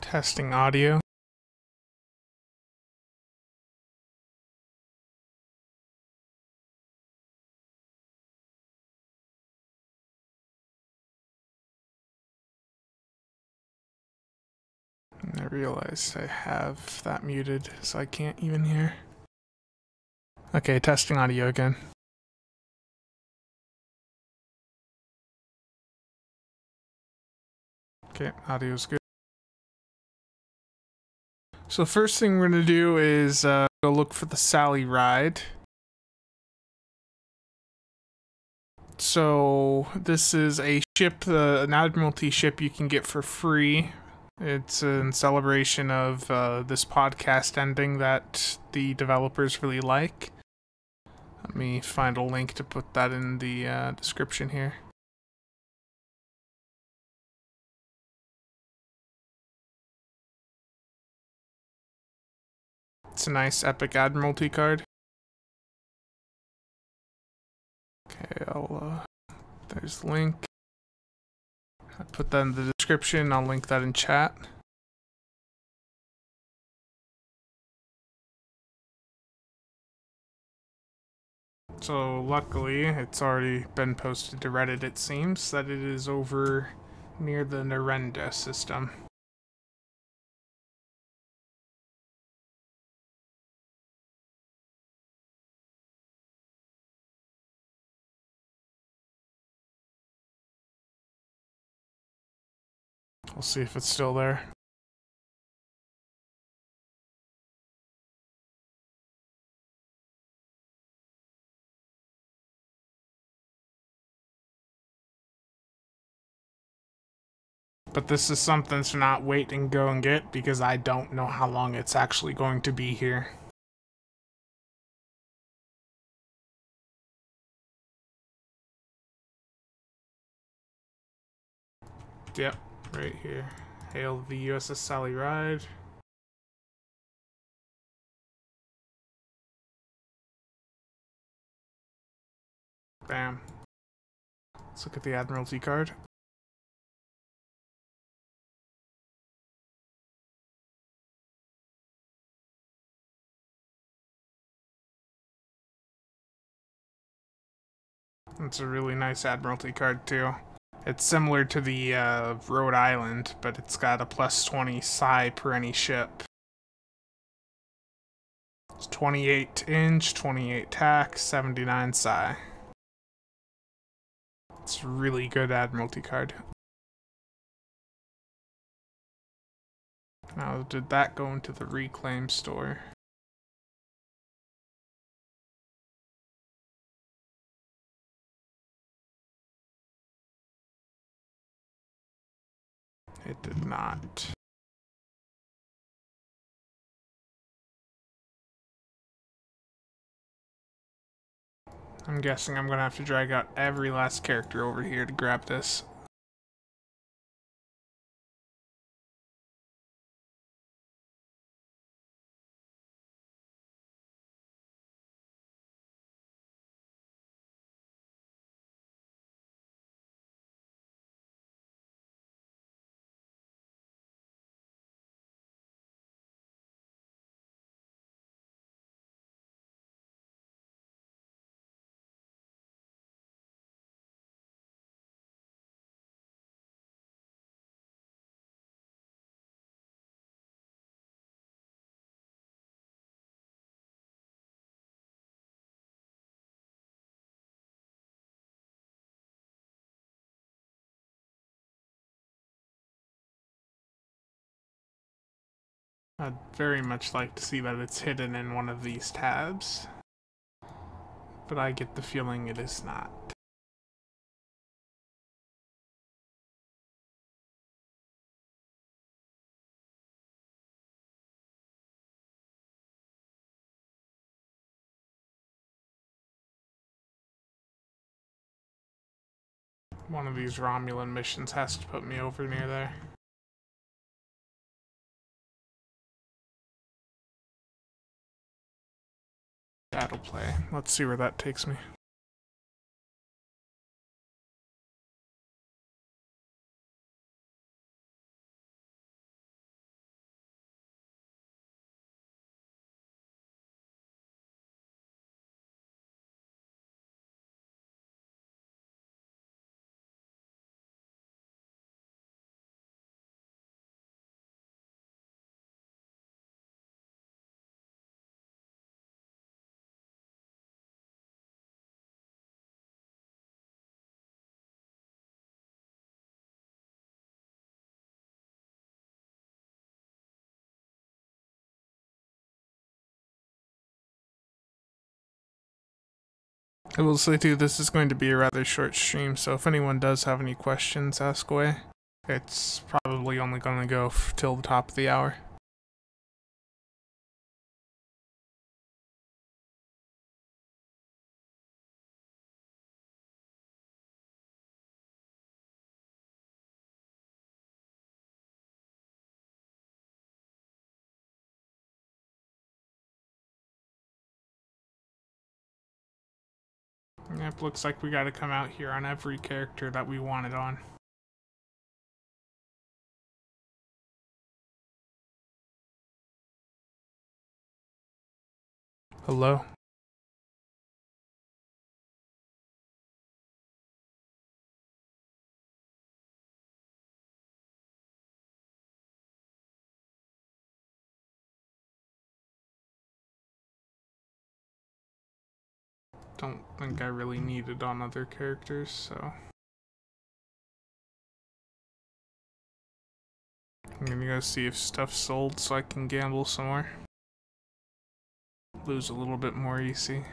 Testing audio. And I realized I have that muted, so I can't even hear. Okay, testing audio again. Okay, audio's good. So the first thing we're going to do is go look for the Sally ride. So this is a ship, an Admiralty ship you can get for free. It's in celebration of this podcast ending that the developers really like. Let me find a link to put that in the description here. It's a nice epic Admiralty card. Okay, there's the link. I put that in the description, I'll link that in chat. So luckily, it's already been posted to Reddit. It seems that it is over near the Narenda system. We'll see if it's still there. But this is something to not wait and go and get, because I don't know how long it's actually going to be here. Yep, right here. Hail the USS Sally ride. Bam. Let's look at the Admiralty card. It's a really nice Admiralty card too. It's similar to the Rhode Island, but it's got a plus 20 psi per any ship. It's 28 inch, 28 tack, 79 psi. It's a really good Admiralty card. Now, did that go into the Reclaim store? It did not. I'm guessing I'm gonna have to drag out every last character over here to grab this. I'd very much like to see that it's hidden in one of these tabs, but I get the feeling it is not. One of these Romulan missions has to put me over near there. That'll play. Let's see where that takes me. I will say too, this is going to be a rather short stream, so if anyone does have any questions, ask away. It's probably only going to go till the top of the hour. Yep, looks like we gotta come out here on every character that we want it on. Hello? Don't think I really need it on other characters, so... I'm gonna go see if stuff's sold so I can gamble some more. Lose a little bit more EC.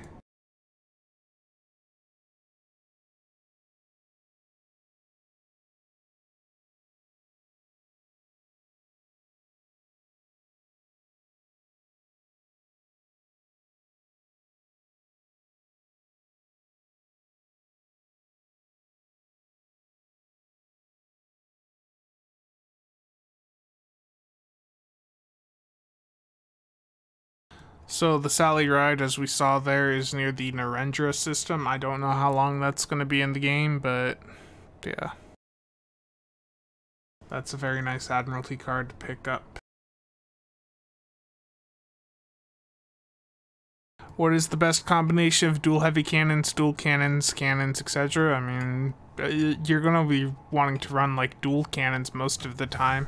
So the Sally ride, as we saw there, is near the Narendra system. I don't know how long that's going to be in the game, but yeah. That's a very nice Admiralty card to pick up. What is the best combination of dual heavy cannons, dual cannons, etc.? I mean, you're going to be wanting to run like dual cannons most of the time.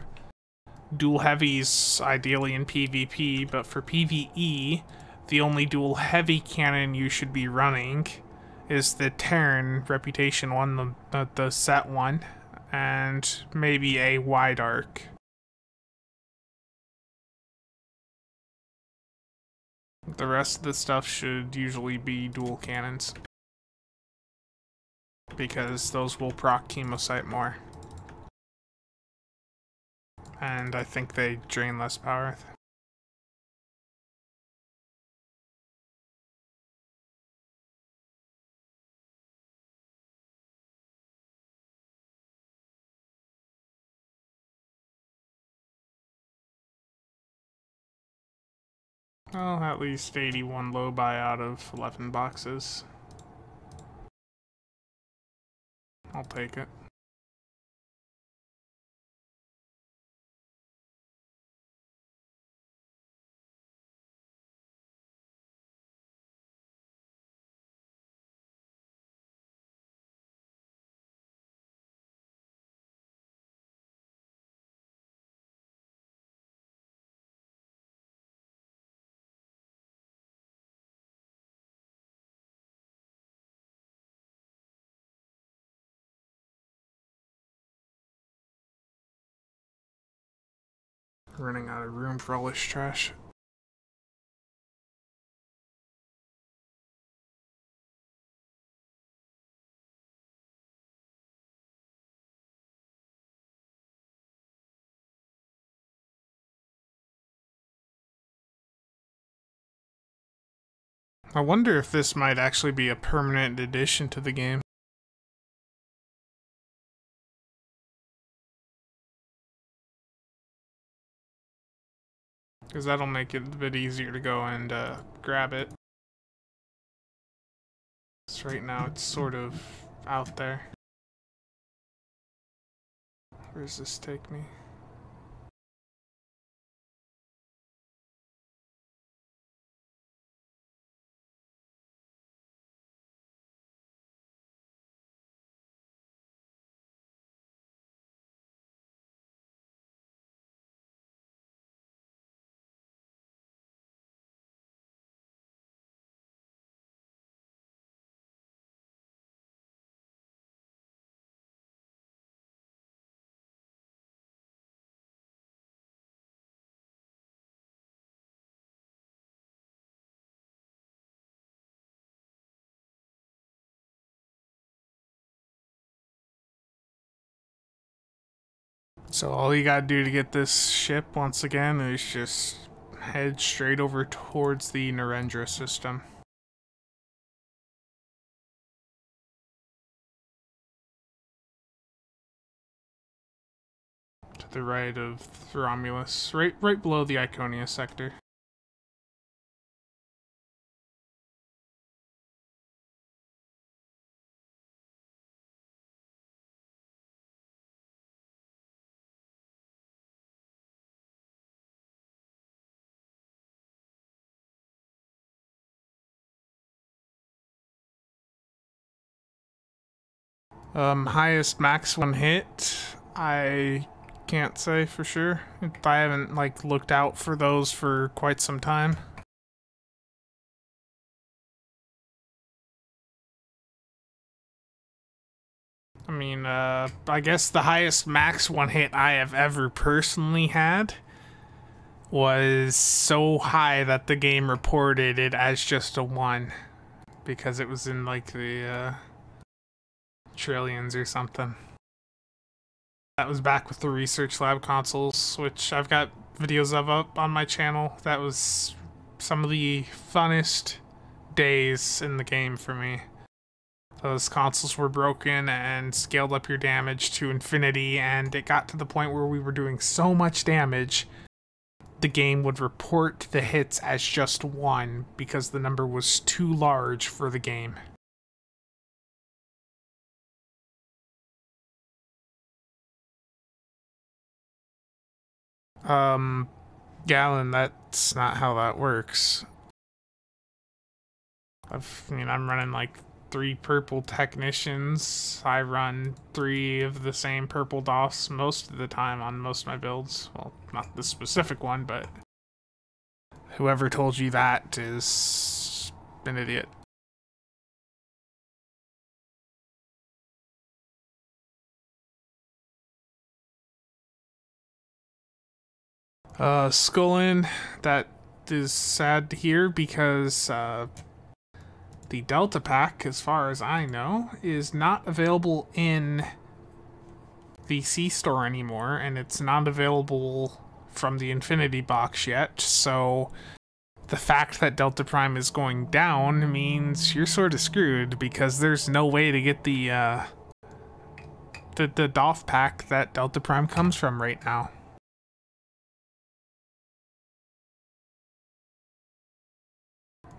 Dual heavies ideally in PvP, but for PvE, the only dual heavy cannon you should be running is the Terran Reputation one, the set one, and maybe a wide arc. The rest of the stuff should usually be dual cannons, because those will proc Chemosite more. And I think they drain less power. Well, at least 81 low buy out of 11 boxes. I'll take it. Running out of room for all this trash. I wonder if this might actually be a permanent addition to the game. Because that'll make it a bit easier to go and grab it. So right now it's sort of out there. Where does this take me? So all you gotta do to get this ship once again is just head straight over towards the Narendra system. To the right of Romulus, right below the Iconia sector. Highest max one hit, I can't say for sure. I haven't like looked out for those for quite some time. I mean, I guess the highest max one hit I have ever personally had was so high that the game reported it as just a 1 because it was in like the trillions or something. That was back with the research lab consoles, which I've got videos of up on my channel. That was some of the funnest days in the game for me. Those consoles were broken and scaled up your damage to infinity, and it got to the point where we were doing so much damage, the game would report the hits as just 1 because the number was too large for the game. Galen, that's not how that works. I mean, I'm running like 3 purple technicians. I run 3 of the same purple DOS most of the time on most of my builds. Well, not this specific one, but whoever told you that is an idiot. Skullin, that is sad to hear because the Delta Pack, as far as I know, is not available in the C-Store anymore, and it's not available from the Infinity Box yet, so the fact that Delta Prime is going down means you're sort of screwed, because there's no way to get the DOF pack that Delta Prime comes from right now.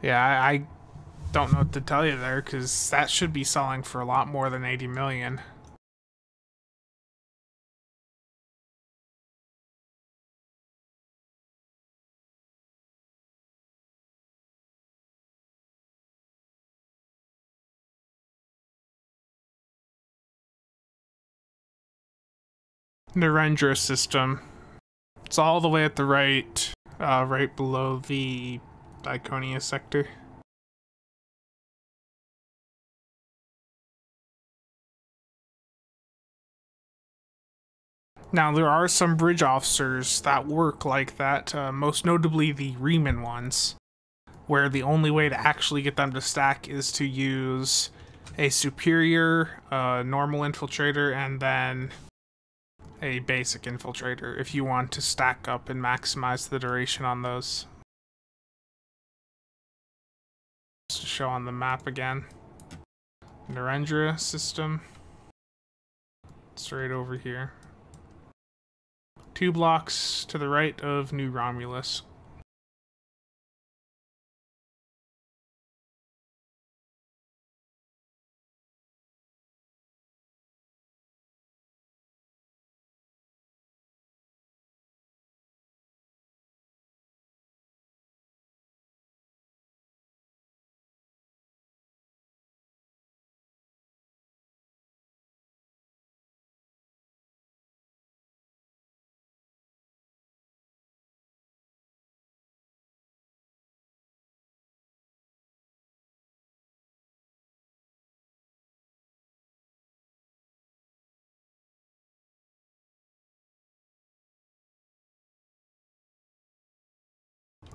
Yeah, I don't know what to tell you there, because that should be selling for a lot more than 80 million. Narendra system. It's all the way at the right, right below the Iconia sector. Now, there are some bridge officers that work like that, most notably the Riemann ones, where the only way to actually get them to stack is to use a superior, normal infiltrator, and then a basic infiltrator if you want to stack up and maximize the duration on those. Just to show on the map again. Narendra system. It's right over here. 2 blocks to the right of New Romulus.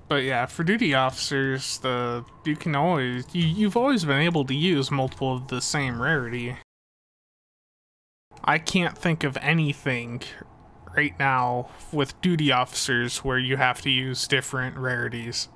But yeah, for duty officers, you've always been able to use multiple of the same rarity. I can't think of anything right now with duty officers where you have to use different rarities.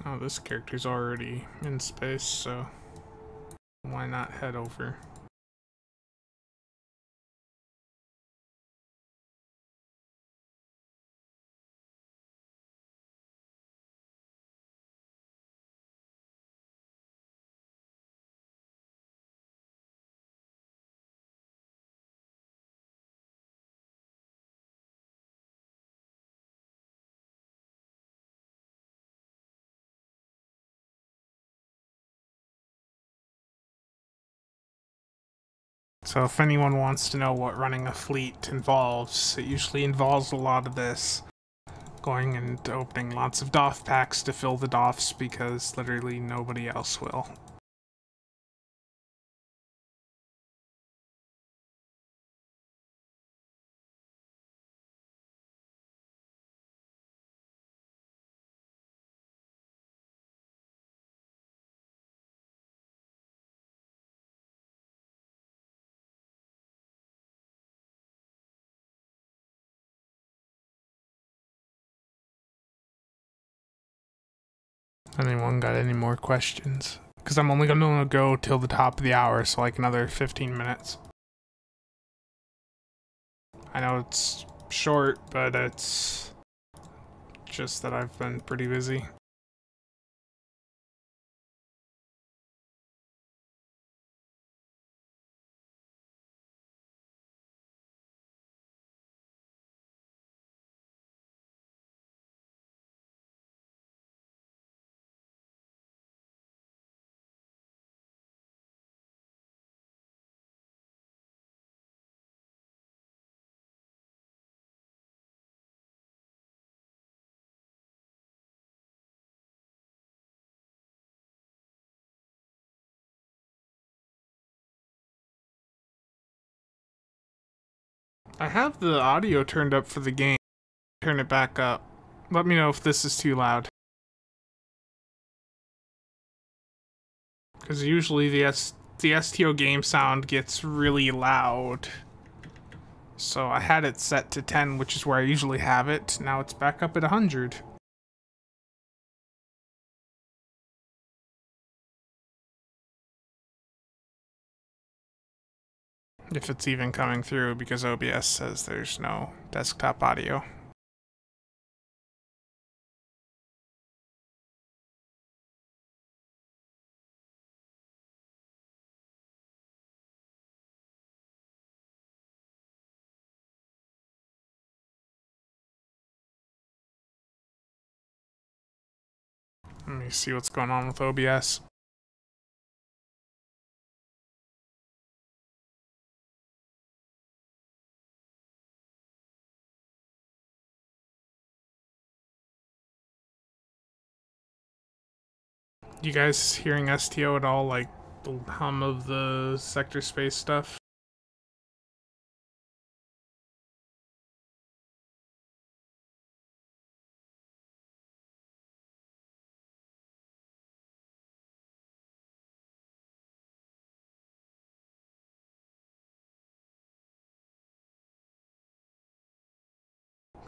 Oh, this character's already in space, so why not head over? So if anyone wants to know what running a fleet involves, it usually involves a lot of this. Going and opening lots of DOF packs to fill the DOFs because literally nobody else will. Anyone got any more questions? Because I'm only going to go till the top of the hour, so like another 15 minutes. I know it's short, but it's just that I've been pretty busy. I have the audio turned up for the game. Turn it back up. Let me know if this is too loud. Because usually the STO game sound gets really loud. So I had it set to 10, which is where I usually have it. Now it's back up at 100. If it's even coming through, because OBS says there's no desktop audio. Let me see what's going on with OBS. You guys hearing STO at all, like the hum of the sector space stuff?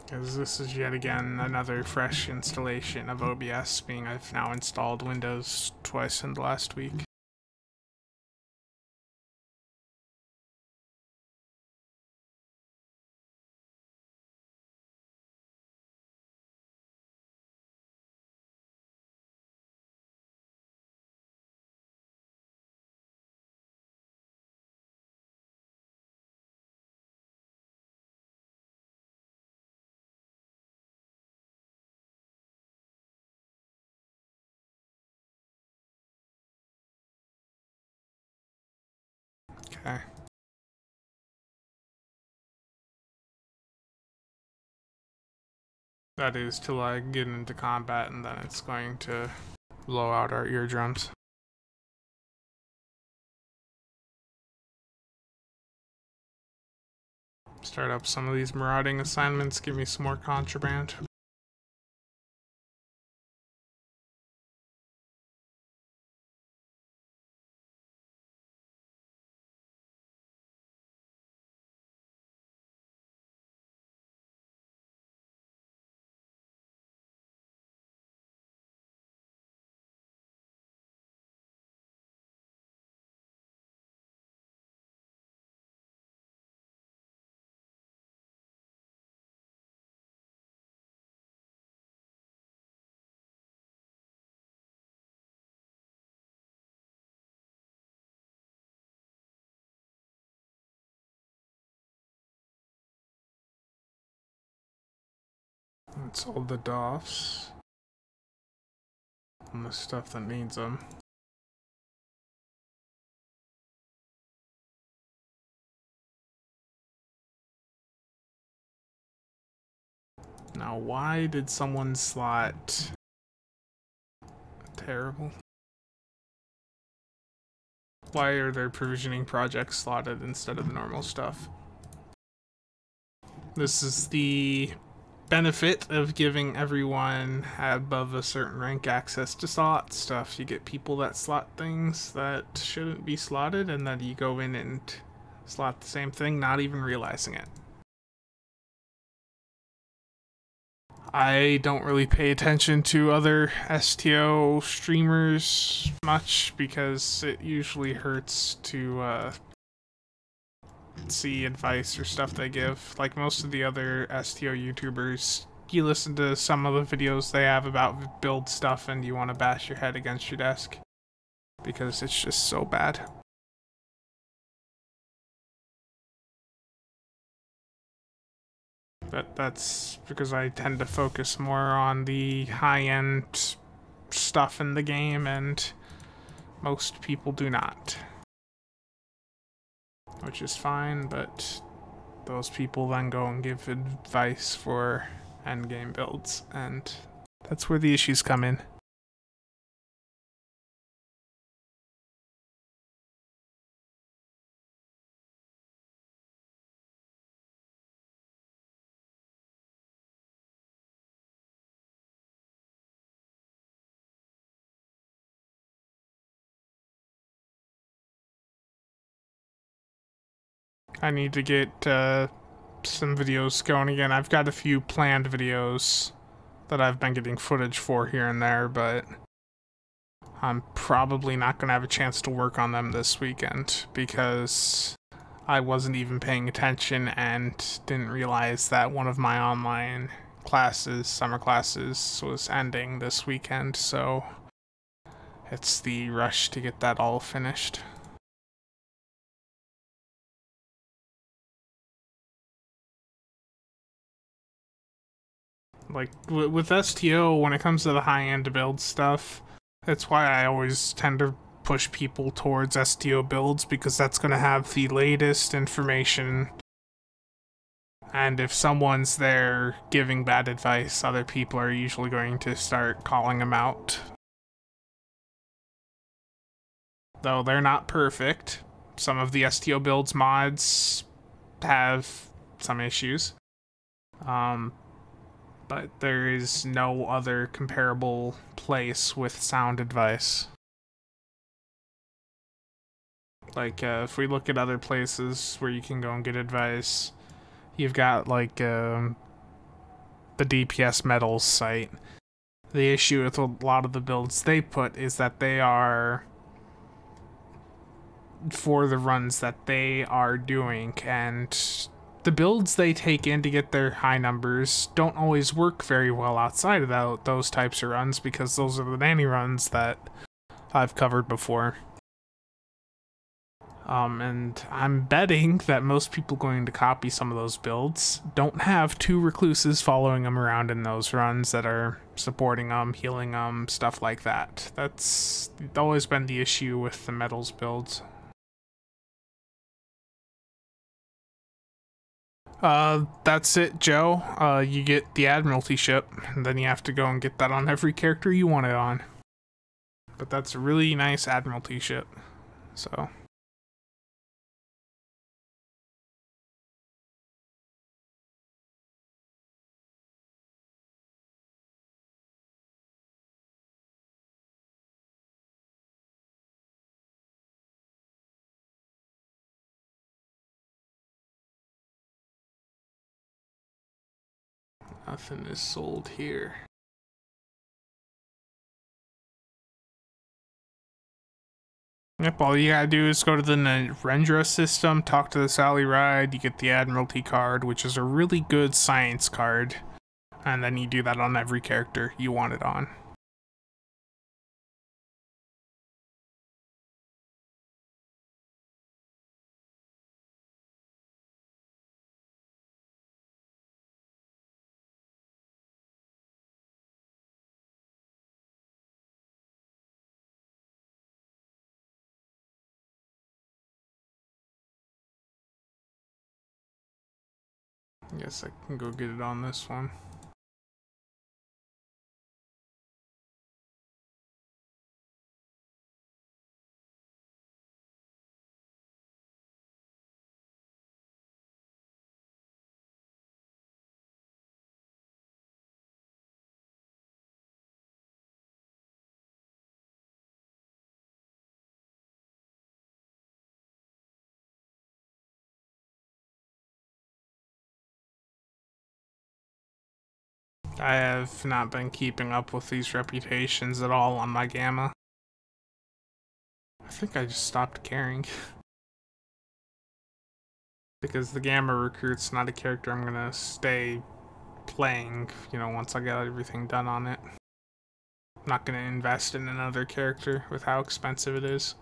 Because this is yet again another fresh installation of OBS, being I've now installed Windows twice in the last week. That is till I get into combat, and then it's going to blow out our eardrums. Start up some of these marauding assignments, give me some more contraband. That's all the DOFs and the stuff that needs them. Now, why did someone slot terrible? Why are their provisioning projects slotted instead of the normal stuff? This is the benefit of giving everyone above a certain rank access to slot stuff. You get people that slot things that shouldn't be slotted, and then you go in and slot the same thing, not even realizing it. I don't really pay attention to other STO streamers much because it usually hurts to see advice or stuff they give. Like most of the other STO YouTubers, you listen to some of the videos they have about build stuff and you want to bash your head against your desk because it's just so bad. But that's because I tend to focus more on the high-end stuff in the game, and most people do not. Which is fine, but those people then go and give advice for endgame builds, and that's where the issues come in. I need to get some videos going again. I've got a few planned videos that I've been getting footage for here and there, but I'm probably not going to have a chance to work on them this weekend because I wasn't even paying attention and didn't realize that one of my online classes, summer classes, was ending this weekend, so it's the rush to get that all finished. Like, with STO, when it comes to the high-end build stuff, that's why I always tend to push people towards STO builds, because that's going to have the latest information. And if someone's there giving bad advice, other people are usually going to start calling them out. Though they're not perfect. Some of the STO builds mods have some issues. But there is no other comparable place with sound advice. Like, if we look at other places where you can go and get advice, you've got, like, the DPS Metals site. The issue with a lot of the builds they put is that they are for the runs that they are doing, and the builds they take in to get their high numbers don't always work very well outside of those types of runs, because those are the nanny runs that I've covered before. And I'm betting that most people going to copy some of those builds don't have two recluses following them around in those runs that are supporting them, healing them, stuff like that. That's always been the issue with the metals builds. That's it, Joe. You get the Admiralty ship, and then you have to go and get that on every character you want it on. But that's a really nice Admiralty ship, so... Nothing is sold here. Yep, all you gotta do is go to the Narendra system, talk to the Sally Ride, you get the Admiralty card, which is a really good science card. And then you do that on every character you want it on. I guess I can go get it on this one. I have not been keeping up with these reputations at all on my Gamma. I think I just stopped caring. Because the Gamma Recruit's not a character I'm gonna stay playing, you know, once I get everything done on it. I'm not gonna invest in another character with how expensive it is.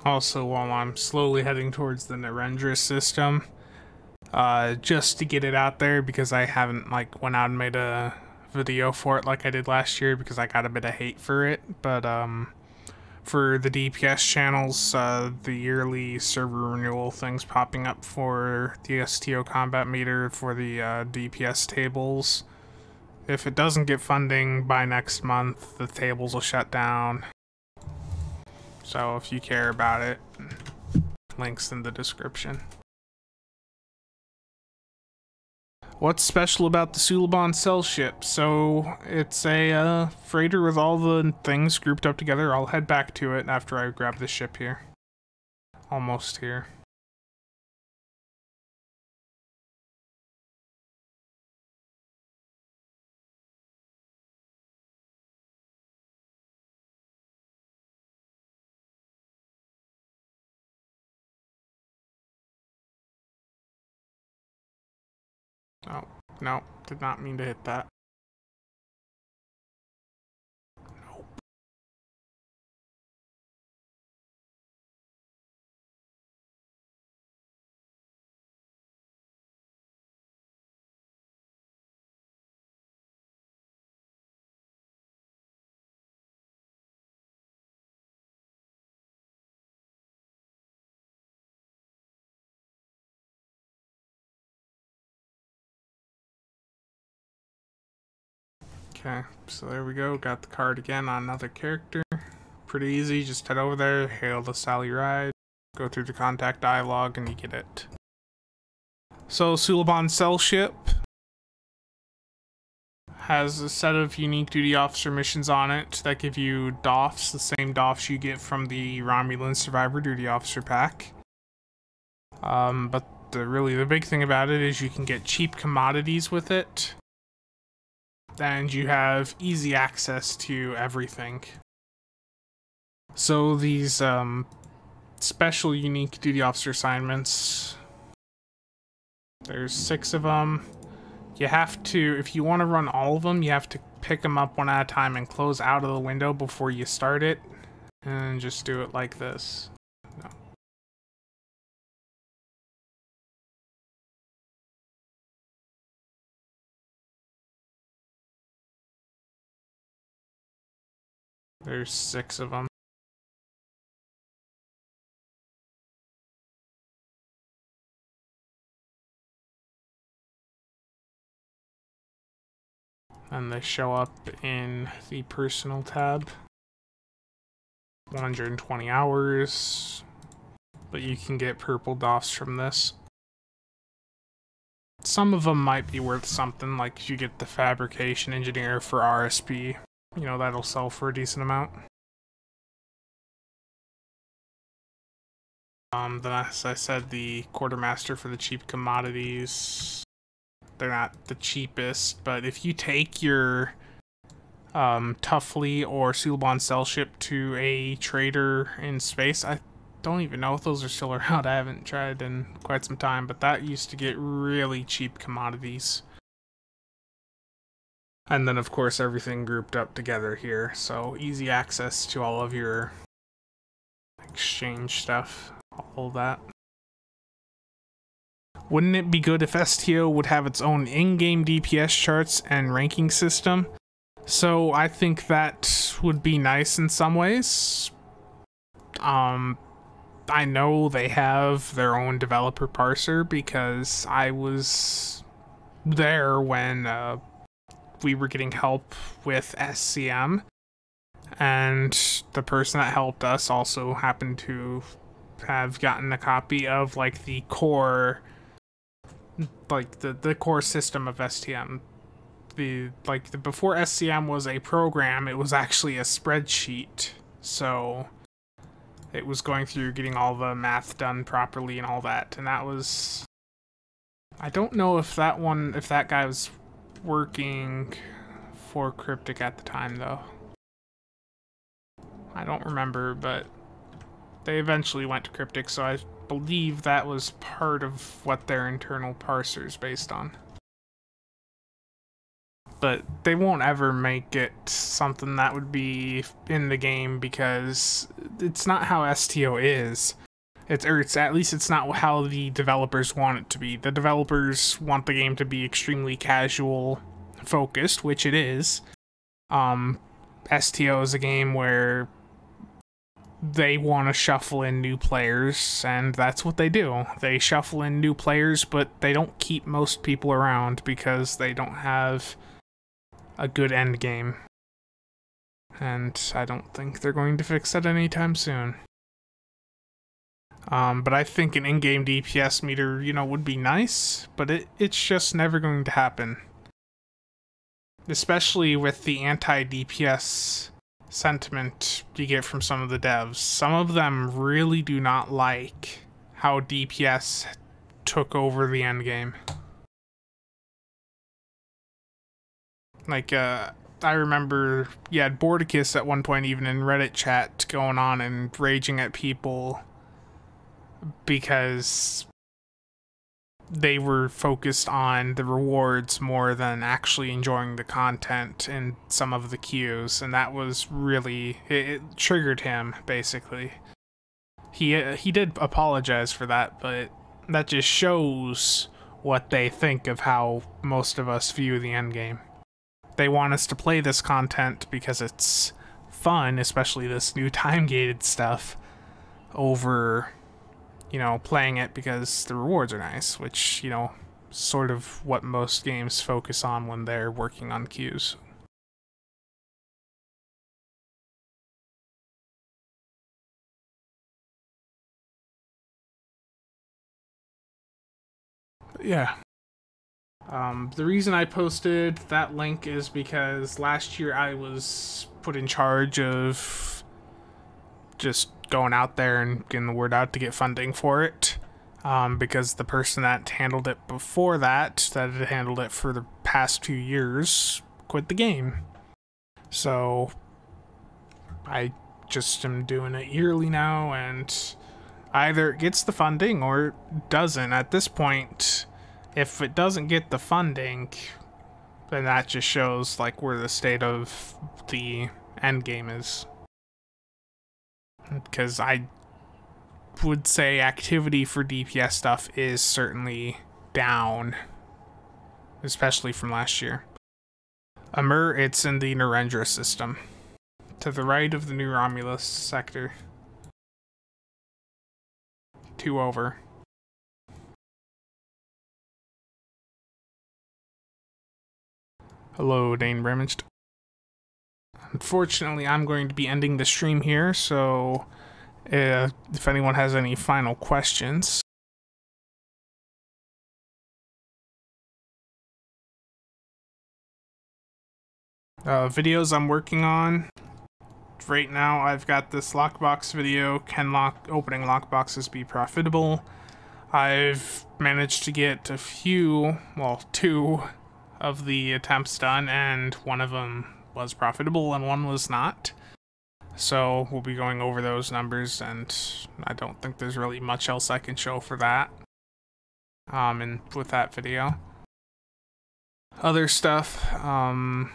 Also, while I'm slowly heading towards the Narendra system, just to get it out there, because I haven't like went out and made a video for it like I did last year because I got a bit of hate for it, but for the DPS channels, the yearly server renewal things popping up for the STO combat meter for the DPS tables. If it doesn't get funding by next month, the tables will shut down. So if you care about it, links in the description. What's special about the Suliban Cell ship? So it's a freighter with all the things grouped up together. I'll head back to it after I grab the ship here. Almost here. Oh, no, did not mean to hit that. Nope. Okay, so there we go. Got the card again on another character. Pretty easy, just head over there, hail the Sally Ride, go through the contact dialogue, and you get it. So Suliban Cell Ship has a set of unique duty officer missions on it that give you DOFs, the same DOFs you get from the Romulan Survivor Duty Officer pack. But really the big thing about it is you can get cheap commodities with it, and you have easy access to everything. So these special unique duty officer assignments, there's 6 of them. You have to, if you want to run all of them, you have to pick them up one at a time and close out of the window before you start it, and just do it like this. No. There's 6 of them. And they show up in the personal tab. 120 hours, but you can get purple DOFs from this. Some of them might be worth something, like if you get the fabrication engineer for RSP, you know, that'll sell for a decent amount. Then as I said, the quartermaster for the cheap commodities, they're not the cheapest, but if you take your Tuffley or Suliban Cell Ship to a trader in space, I don't even know if those are still around. I haven't tried in quite some time, but that used to get really cheap commodities. And then of course everything grouped up together here, so easy access to all of your exchange stuff, all that. Wouldn't it be good if STO would have its own in-game DPS charts and ranking system? So I think that would be nice in some ways. I know they have their own developer parser because I was there when we were getting help with SCM, and the person that helped us also happened to have gotten a copy of like the core, like the core system of STM. Before SCM was a program, it was actually a spreadsheet. So it was going through getting all the math done properly and all that, and that was, I don't know if that guy was working for Cryptic at the time though. I don't remember, but they eventually went to Cryptic, so I believe that was part of what their internal parser is based on. But they won't ever make it something that would be in the game because it's not how STO is. It's at least it's not how the developers want it to be. The developers want the game to be extremely casual focused, which it is. STO is a game where they want to shuffle in new players, and that's what they do. They shuffle in new players, but they don't keep most people around because they don't have a good end game. And I don't think they're going to fix that anytime soon. But I think an in-game DPS meter, you know, would be nice, but it's just never going to happen. Especially with the anti-DPS sentiment you get from some of the devs. Some of them really do not like how DPS took over the endgame. Like, I remember you had Bordicus at one point even in Reddit chat going on and raging at people because they were focused on the rewards more than actually enjoying the content in some of the queues, and that was really, it triggered him, basically. He did apologize for that, but that just shows what they think of how most of us view the endgame. They want us to play this content because it's fun, especially this new time-gated stuff, over, you know, playing it because the rewards are nice, which, you know, sort of what most games focus on when they're working on queues. Yeah. The reason I posted that link is because last year I was put in charge of just going out there and getting the word out to get funding for it. Because the person that handled it before that had handled it for the past 2 years, quit the game. So I just am doing it yearly now, and either it gets the funding or it doesn't. At this point, if it doesn't get the funding, then that just shows like where the state of the end game is. Because I would say activity for DPS stuff is certainly down, especially from last year. Amur, it's in the Narendra system, to the right of the New Romulus sector. 2 over. Hello, Dane Bramaged. Unfortunately, I'm going to be ending the stream here, so if anyone has any final questions. Videos I'm working on. Right now, I've got this lockbox video. Can opening lockboxes be profitable? I've managed to get a few, well, 2 of the attempts done, and one of them was profitable and one was not. So we'll be going over those numbers, and I don't think there's really much else I can show for that. And with that video. Other stuff, I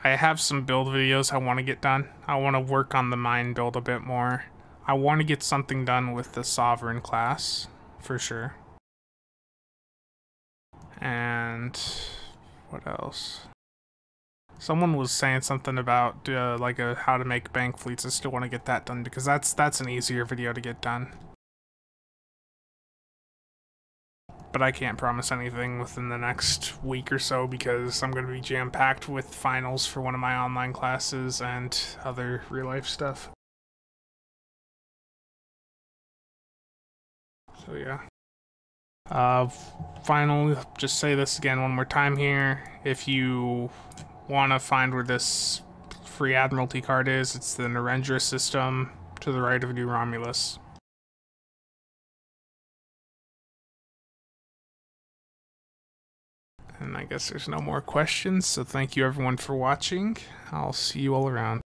have some build videos I want to get done. I want to work on the mine build a bit more. I want to get something done with the Sovereign class, for sure. And what else? Someone was saying something about like how to make bank fleets. I still want to get that done because that's an easier video to get done. But I can't promise anything within the next week or so because I'm going to be jam-packed with finals for one of my online classes and other real-life stuff. So yeah. Finally, just say this again one more time here. If you want to find where this free Admiralty card is, it's the Narendra system to the right of New Romulus. And I guess there's no more questions, so thank you everyone for watching. I'll see you all around.